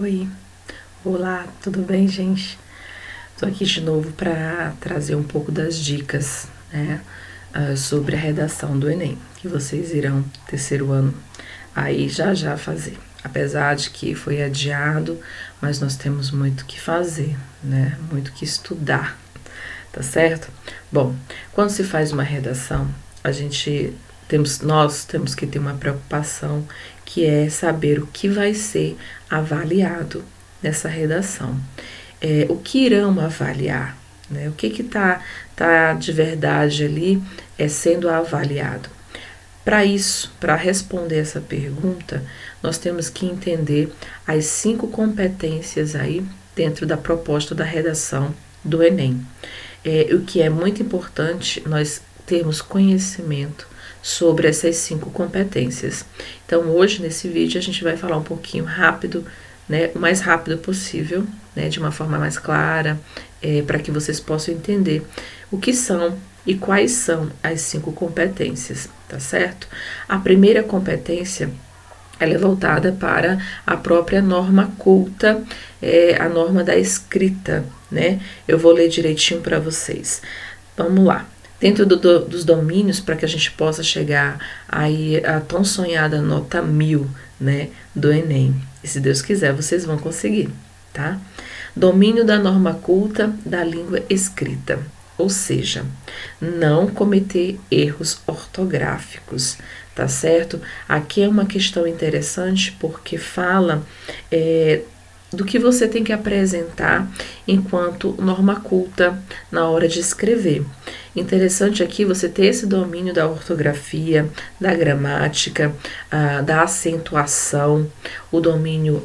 Oi, olá, tudo bem, gente? Tô aqui de novo para trazer um pouco das dicas, né, sobre a redação do Enem, que vocês irão terceiro ano aí já fazer. Apesar de que foi adiado, mas nós temos muito que fazer, né? Muito que estudar, tá certo? Bom, quando se faz uma redação, nós temos que ter uma preocupação que é saber o que vai ser avaliado nessa redação. O que irão avaliar, né? O que tá de verdade ali sendo avaliado. Para isso, para responder essa pergunta, nós temos que entender as 5 competências aí dentro da proposta da redação do Enem. O que é muito importante nós termos conhecimento sobre essas 5 competências. Então, hoje nesse vídeo a gente vai falar um pouquinho rápido, né, o mais rápido possível, né, de uma forma mais clara, para que vocês possam entender o que são e quais são as 5 competências, tá certo? A primeira competência ela é voltada para a própria norma culta, a norma da escrita, né? Eu vou ler direitinho para vocês. Vamos lá. Dentro dos domínios, para que a gente possa chegar aí a tão sonhada nota 1000, né, do Enem. E se Deus quiser, vocês vão conseguir, tá? Domínio da norma culta da língua escrita, ou seja, não cometer erros ortográficos, tá certo? Aqui é uma questão interessante porque fala do que você tem que apresentar enquanto norma culta na hora de escrever. Interessante aqui você ter esse domínio da ortografia, da gramática, da acentuação, o domínio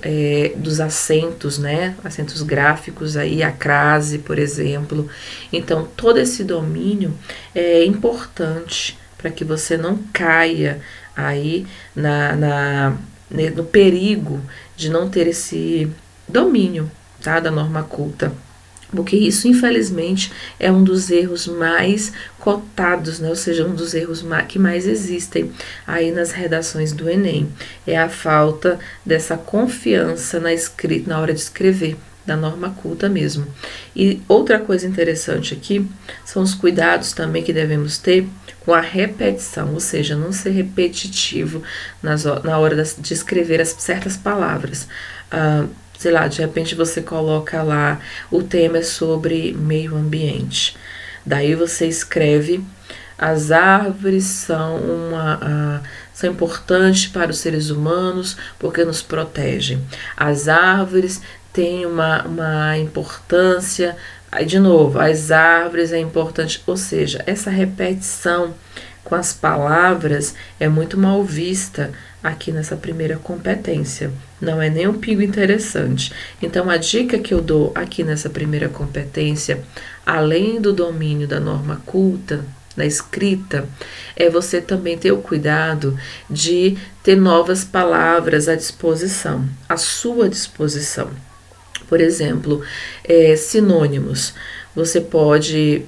dos acentos, né? Acentos gráficos aí, a crase, por exemplo. Então, todo esse domínio é importante para que você não caia aí no perigo de não ter esse domínio, tá, da norma culta. Porque isso, infelizmente, é um dos erros mais cotados, né? Ou seja, um dos erros que mais existem aí nas redações do Enem. É a falta dessa confiança na escrita, na hora de escrever, da norma culta mesmo. E outra coisa interessante aqui são os cuidados também que devemos ter com a repetição, ou seja, não ser repetitivo na hora de escrever as certas palavras. Sei lá, de repente você coloca lá, o tema é sobre meio ambiente. Daí você escreve, as árvores são importantes para os seres humanos porque nos protegem. As árvores têm uma importância, aí de novo, as árvores é importante, ou seja, essa repetição com as palavras é muito mal vista aqui nessa primeira competência. Não é nem um pingo interessante. Então, a dica que eu dou aqui nessa primeira competência, além do domínio da norma culta, da escrita, é você também ter o cuidado de ter novas palavras à disposição, à sua disposição. Por exemplo, sinônimos. Você pode,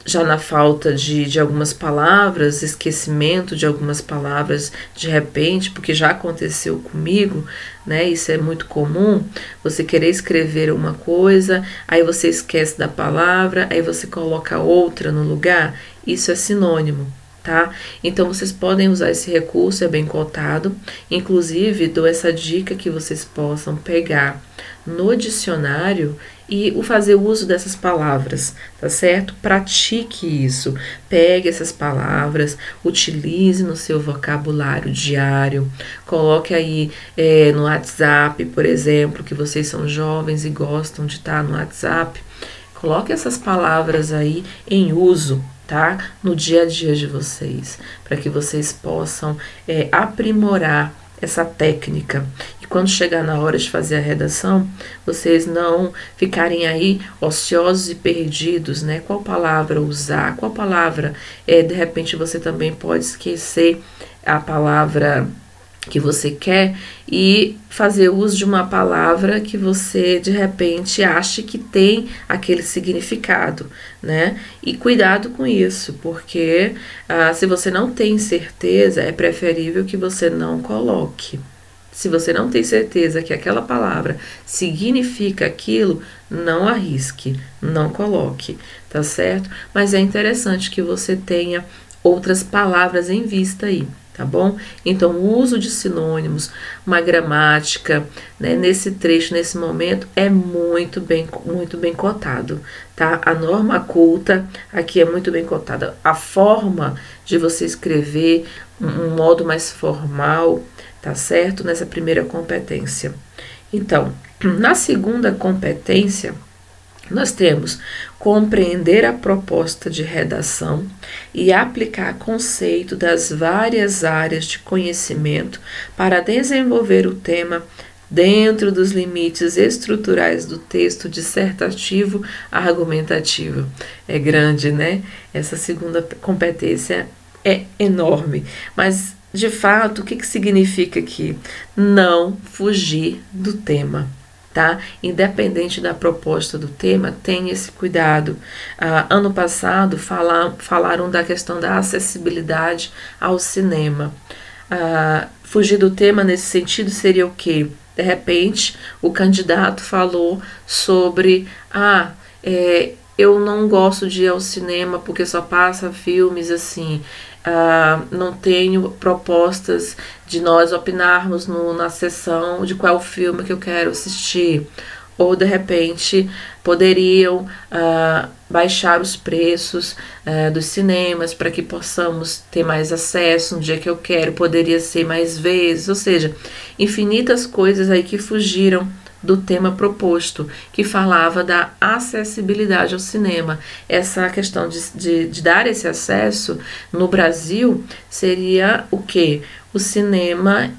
já na falta de algumas palavras, esquecimento de algumas palavras de repente, porque já aconteceu comigo, né? Isso é muito comum, você querer escrever uma coisa, aí você esquece da palavra, aí você coloca outra no lugar, isso é sinônimo, tá? Então vocês podem usar esse recurso, é bem cotado, inclusive dou essa dica que vocês possam pegar no dicionário e fazer uso dessas palavras, tá certo? Pratique isso, pegue essas palavras, utilize no seu vocabulário diário, coloque aí no WhatsApp, por exemplo, que vocês são jovens e gostam de estar no WhatsApp, coloque essas palavras aí em uso, tá? No dia a dia de vocês, para que vocês possam aprimorar essa técnica. E quando chegar na hora de fazer a redação, vocês não ficarem aí ociosos e perdidos, né? Qual palavra usar? Qual palavra? De repente você também pode esquecer a palavra que você quer e fazer uso de uma palavra que você de repente acha que tem aquele significado, né? E cuidado com isso, porque se você não tem certeza, é preferível que você não coloque, Se você não tem certeza que aquela palavra significa aquilo, não arrisque, não coloque, tá certo? Mas é interessante que você tenha outras palavras em vista aí, tá bom? Então, o uso de sinônimos, uma gramática, né, nesse trecho, nesse momento, é muito bem cotado, tá? A norma culta aqui é muito bem cotada. A forma de você escrever, um modo mais formal, tá certo? Nessa primeira competência. Então, na segunda competência, nós temos compreender a proposta de redação e aplicar conceito das várias áreas de conhecimento para desenvolver o tema dentro dos limites estruturais do texto dissertativo argumentativo. É grande, né? Essa segunda competência é enorme, mas de fato, o que significa aqui? Não fugir do tema, tá? Independente da proposta do tema, tenha esse cuidado. Ano passado falaram da questão da acessibilidade ao cinema. Fugir do tema nesse sentido seria o quê? De repente, o candidato falou sobre eu não gosto de ir ao cinema porque só passa filmes assim. Não tenho propostas de nós opinarmos na sessão de qual filme que eu quero assistir. Ou, de repente, poderiam baixar os preços dos cinemas para que possamos ter mais acesso no dia que eu quero, poderia ser mais vezes, ou seja, infinitas coisas aí que fugiram do tema proposto, que falava da acessibilidade ao cinema. Essa questão de dar esse acesso no Brasil seria o quê? O cinema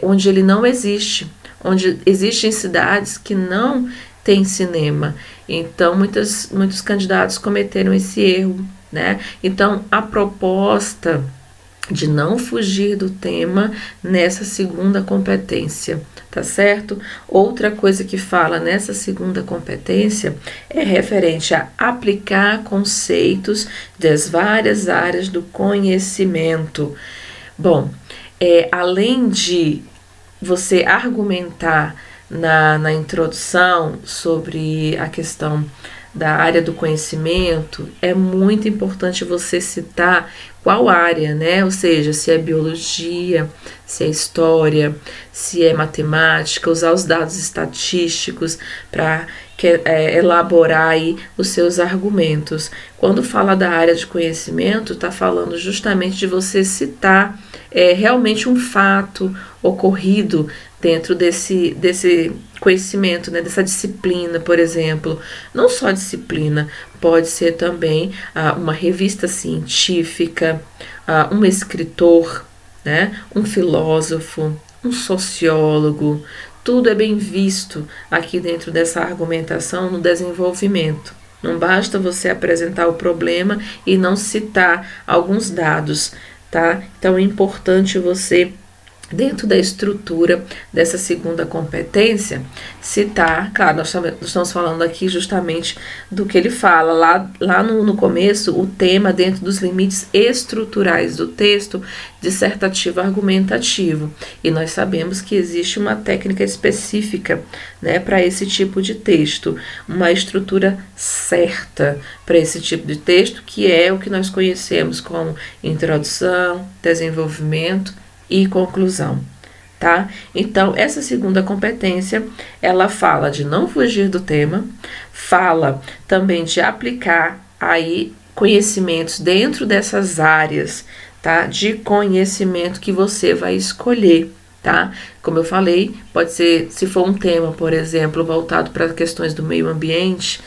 onde ele não existe, onde existem cidades que não têm cinema. Então, muitos candidatos cometeram esse erro, né? Então, a proposta de não fugir do tema nessa segunda competência, tá certo? Outra coisa que fala nessa segunda competência é referente a aplicar conceitos das várias áreas do conhecimento. Bom, além de você argumentar na introdução sobre a questão da área do conhecimento, é muito importante você citar qual área, né? Ou seja, se é biologia, se é história, se é matemática, usar os dados estatísticos para elaborar aí os seus argumentos. Quando fala da área de conhecimento, está falando justamente de você citar realmente um fato ocorrido dentro desse conhecimento, né, dessa disciplina, por exemplo. Não só disciplina, pode ser também uma revista científica, um escritor, né, um filósofo, um sociólogo. Tudo é bem visto aqui dentro dessa argumentação no desenvolvimento. Não basta você apresentar o problema e não citar alguns dados, tá? Então é importante você, dentro da estrutura dessa segunda competência, citar, claro, nós estamos falando aqui justamente do que ele fala lá no começo, o tema dentro dos limites estruturais do texto dissertativo argumentativo, e nós sabemos que existe uma técnica específica, né, para esse tipo de texto, uma estrutura certa para esse tipo de texto, que é o que nós conhecemos como introdução, desenvolvimento e conclusão, tá? Então, essa segunda competência, ela fala de não fugir do tema, fala também de aplicar aí conhecimentos dentro dessas áreas, tá? De conhecimento que você vai escolher, tá? Como eu falei, pode ser, se for um tema, por exemplo, voltado para questões do meio ambiente,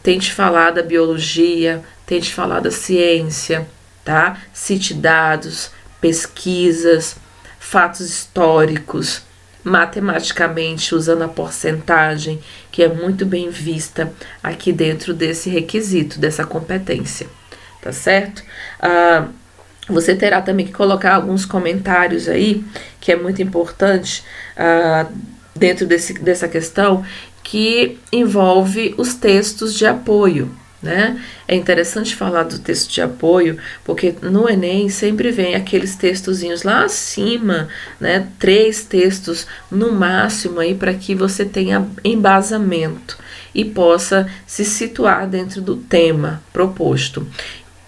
tente falar da biologia, tente falar da ciência, tá? Cite dados, pesquisas, fatos históricos, matematicamente usando a porcentagem, que é muito bem vista aqui dentro desse requisito, dessa competência, tá certo? Você terá também que colocar alguns comentários aí, que é muito importante dentro dessa questão, que envolve os textos de apoio, né? É interessante falar do texto de apoio, porque no Enem sempre vem aqueles textozinhos lá acima, né? 3 textos no máximo aí para que você tenha embasamento e possa se situar dentro do tema proposto.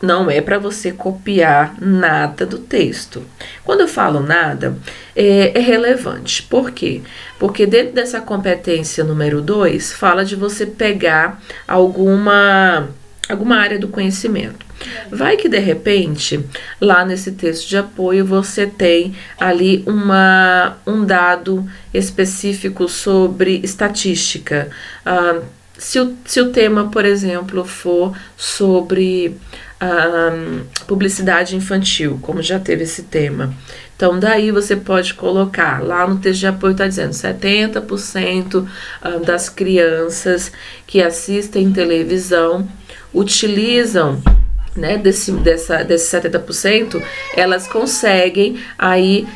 Não é para você copiar nada do texto. Quando eu falo nada, é relevante. Por quê? Porque dentro dessa competência número 2, fala de você pegar alguma área do conhecimento. Vai que de repente, lá nesse texto de apoio, você tem ali um dado específico sobre estatística. Se o tema, por exemplo, for sobre publicidade infantil, como já teve esse tema. Então, daí você pode colocar, lá no texto de apoio está dizendo 70% das crianças que assistem televisão utilizam, né, desses 70%, elas conseguem aí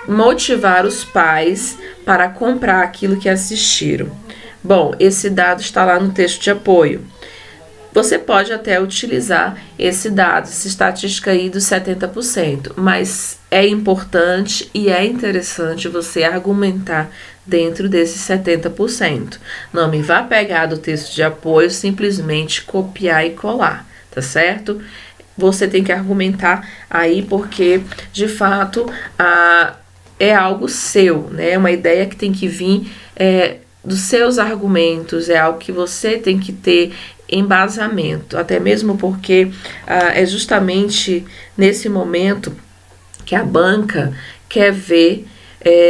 motivar os pais para comprar aquilo que assistiram. Bom, esse dado está lá no texto de apoio. Você pode até utilizar esse dado, essa estatística aí dos 70%, mas é importante e é interessante você argumentar dentro desses 70%. Não me vá pegar do texto de apoio, simplesmente copiar e colar, tá certo? Você tem que argumentar aí porque, de fato, é algo seu, né? Uma ideia que tem que vir dos seus argumentos, é algo que você tem que ter embasamento, até mesmo porque é justamente nesse momento que a banca quer ver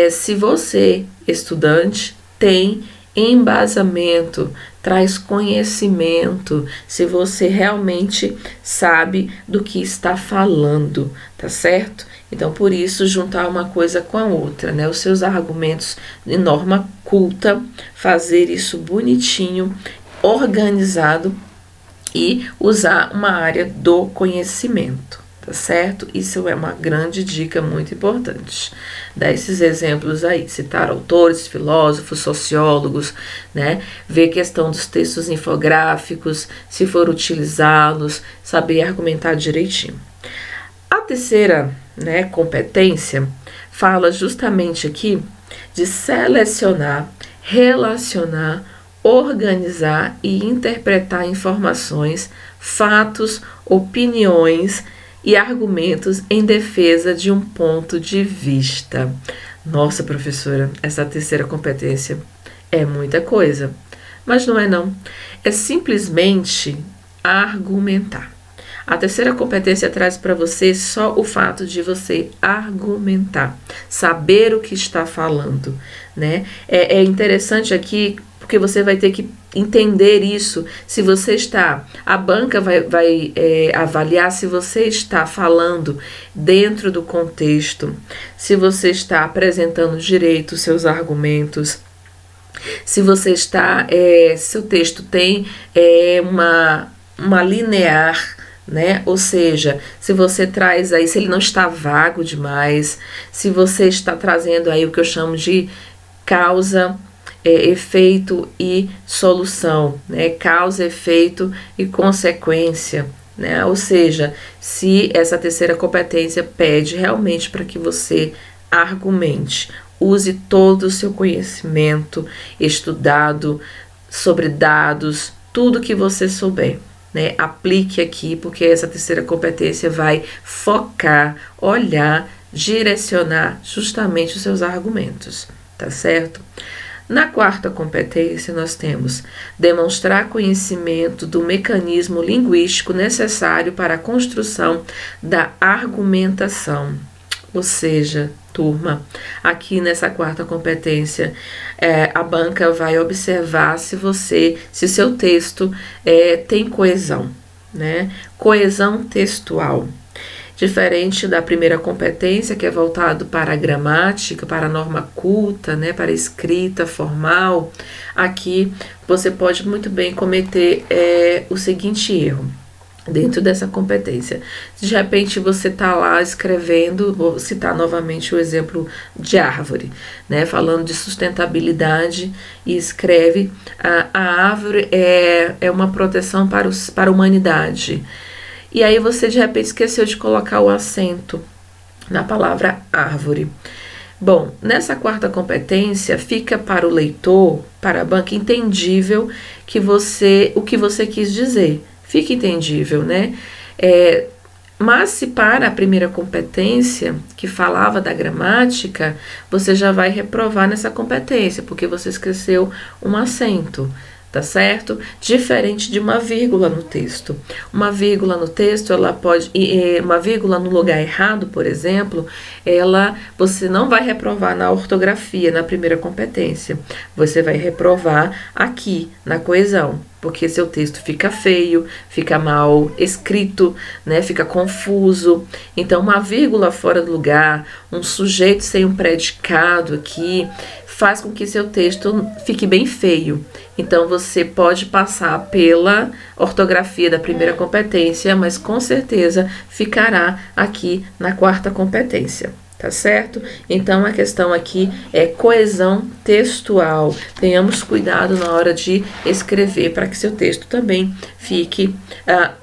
se você, estudante, tem embasamento, traz conhecimento, se você realmente sabe do que está falando, tá certo? Então, por isso, juntar uma coisa com a outra, né? Os seus argumentos de norma culta, fazer isso bonitinho, organizado e usar uma área do conhecimento, tá certo? Isso é uma grande dica muito importante. Dar esses exemplos aí, citar autores, filósofos, sociólogos, né? Ver questão dos textos infográficos, se for utilizá-los, saber argumentar direitinho. A terceira, né, competência fala justamente aqui de selecionar, relacionar, organizar e interpretar informações, fatos, opiniões e argumentos em defesa de um ponto de vista. Nossa, professora, essa terceira competência é muita coisa, mas não é não. É simplesmente argumentar. A terceira competência traz para você só o fato de você argumentar, saber o que está falando, né? É interessante aqui porque você vai ter que entender isso. Se você está, a banca vai avaliar se você está falando dentro do contexto, se você está apresentando direito os seus argumentos, se você está, seu texto tem uma linear, né? Ou seja, se você traz aí, se ele não está vago demais, se você está trazendo aí o que eu chamo de causa, efeito e solução, né? Causa, efeito e consequência, né? Ou seja, se essa terceira competência pede realmente para que você argumente, use todo o seu conhecimento estudado sobre dados, tudo que você souber, né? Aplique aqui, porque essa terceira competência vai focar, olhar, direcionar justamente os seus argumentos, tá certo? Na quarta competência, nós temos demonstrar conhecimento do mecanismo linguístico necessário para a construção da argumentação. Ou seja, turma, aqui nessa quarta competência, a banca vai observar se o seu texto tem coesão, né? Coesão textual. Diferente da primeira competência, que é voltado para a gramática, para a norma culta, né, para a escrita formal, aqui você pode muito bem cometer o seguinte erro. dentro dessa competência. De repente você está lá escrevendo, vou citar novamente o exemplo de árvore, né, falando de sustentabilidade, e escreve a árvore é uma proteção para a humanidade. E aí você de repente esqueceu de colocar o acento na palavra árvore. Bom, nessa quarta competência fica para o leitor, para a banca, entendível o que você quis dizer. Fica entendível, né? Mas se para a primeira competência, que falava da gramática, você já vai reprovar nessa competência, porque você esqueceu um acento, tá certo? Diferente de uma vírgula no texto. Uma vírgula no texto, ela pode, uma vírgula no lugar errado, por exemplo, você não vai reprovar na ortografia, na primeira competência. Você vai reprovar aqui, na coesão, porque seu texto fica feio, fica mal escrito, né? Fica confuso. Então, uma vírgula fora do lugar, um sujeito sem um predicado aqui, faz com que seu texto fique bem feio. Então, você pode passar pela ortografia da primeira competência, mas com certeza ficará aqui na quarta competência. Tá certo? Então, a questão aqui é coesão textual. Tenhamos cuidado na hora de escrever para que seu texto também fique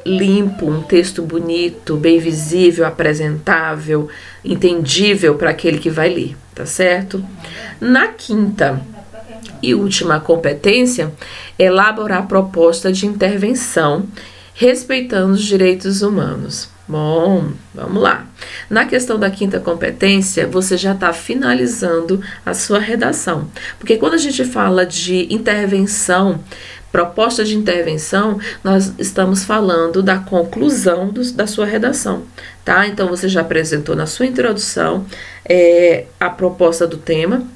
limpo, um texto bonito, bem visível, apresentável, entendível para aquele que vai ler, tá certo? Na quinta e última competência, elaborar proposta de intervenção respeitando os direitos humanos. Bom, vamos lá. Na questão da quinta competência, você já está finalizando a sua redação. Porque quando a gente fala de intervenção, proposta de intervenção, nós estamos falando da conclusão da sua redação, tá? Então, você já apresentou na sua introdução a proposta do tema,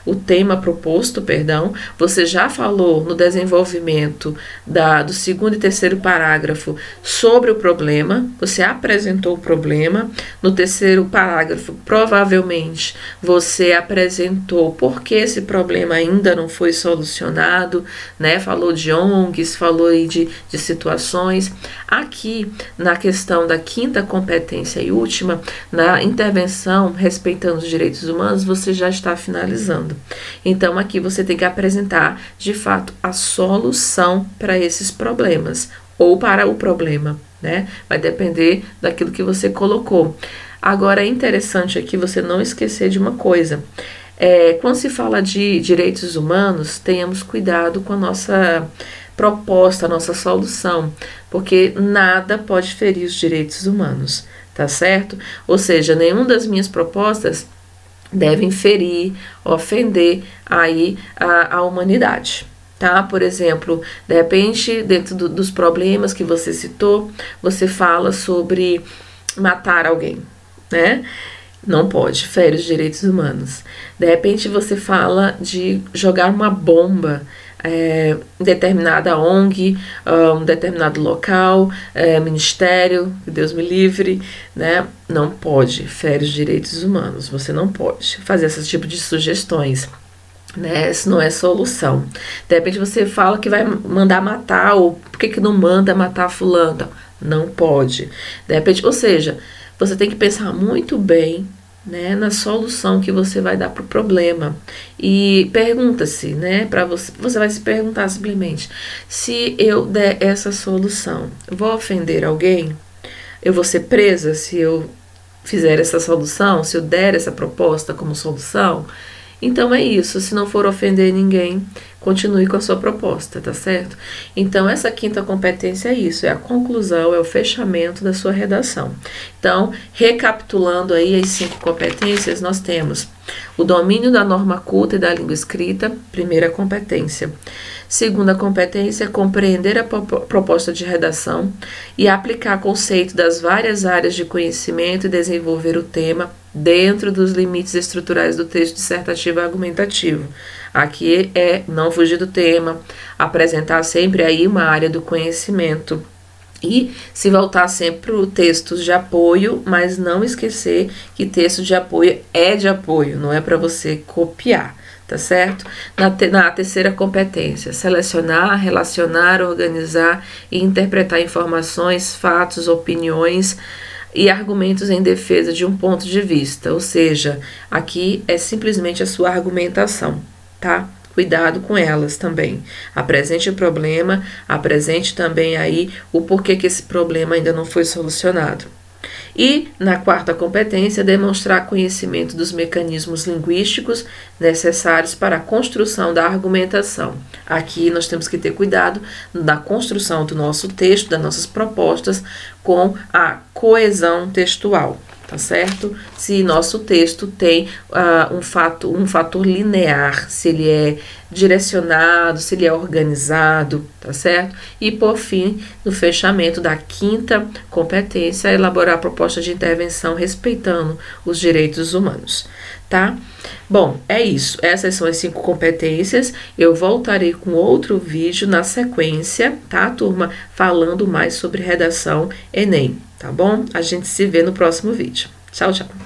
o tema proposto, perdão, você já falou no desenvolvimento do segundo e terceiro parágrafo sobre o problema, você apresentou o problema. No terceiro parágrafo, provavelmente, você apresentou por que esse problema ainda não foi solucionado, né? Falou de ONGs, falou aí de situações. Aqui, na questão da quinta competência e última, na intervenção respeitando os direitos humanos, você já está finalizando. Então, aqui você tem que apresentar, de fato, a solução para esses problemas, ou para o problema, né? Vai depender daquilo que você colocou. Agora, é interessante aqui você não esquecer de uma coisa. Quando se fala de direitos humanos, tenhamos cuidado com a nossa proposta, a nossa solução, porque nada pode ferir os direitos humanos, tá certo? Ou seja, nenhuma das minhas propostas devem ferir, ofender aí a humanidade, tá? Por exemplo, de repente, dentro dos problemas que você citou, você fala sobre matar alguém, né? Não pode, fere os direitos humanos. De repente, você fala de jogar uma bomba em determinada ONG, um determinado local, ministério, que Deus me livre, né? Não pode, fere os direitos humanos. Você não pode fazer esse tipo de sugestões, né? Isso não é solução. De repente você fala que vai mandar matar, ou por que não manda matar fulano? Não pode. De repente, ou seja, você tem que pensar muito bem, né, na solução que você vai dar para o problema. E pergunta-se, né, para você vai se perguntar simplesmente: se eu der essa solução, vou ofender alguém? Eu vou ser presa se eu fizer essa solução, se eu der essa proposta como solução? Então é isso, se não for ofender ninguém, continue com a sua proposta, tá certo? Então essa quinta competência é isso, é a conclusão, é o fechamento da sua redação. Então, recapitulando aí as 5 competências, nós temos o domínio da norma culta e da língua escrita, primeira competência. Segunda competência, compreender a proposta de redação e aplicar conceito das várias áreas de conhecimento e desenvolver o tema dentro dos limites estruturais do texto dissertativo e argumentativo. Aqui é não fugir do tema, apresentar sempre aí uma área do conhecimento E se voltar sempre para o texto de apoio, mas não esquecer que texto de apoio é de apoio, não é para você copiar, tá certo? Na terceira competência, selecionar, relacionar, organizar e interpretar informações, fatos, opiniões e argumentos em defesa de um ponto de vista, ou seja, aqui é simplesmente a sua argumentação, tá? Cuidado com elas também. Apresente o problema, apresente também aí o porquê que esse problema ainda não foi solucionado. E, na quarta competência, demonstrar conhecimento dos mecanismos linguísticos necessários para a construção da argumentação. Aqui nós temos que ter cuidado da construção do nosso texto, das nossas propostas, com a coesão textual. Tá certo? Se nosso texto tem um fator linear, se ele é direcionado, se ele é organizado, tá certo? E por fim, no fechamento da quinta competência, elaborar a proposta de intervenção respeitando os direitos humanos, tá? Bom, é isso. Essas são as 5 competências. Eu voltarei com outro vídeo na sequência, tá, turma? Falando mais sobre redação Enem, tá bom? A gente se vê no próximo vídeo. Tchau, tchau.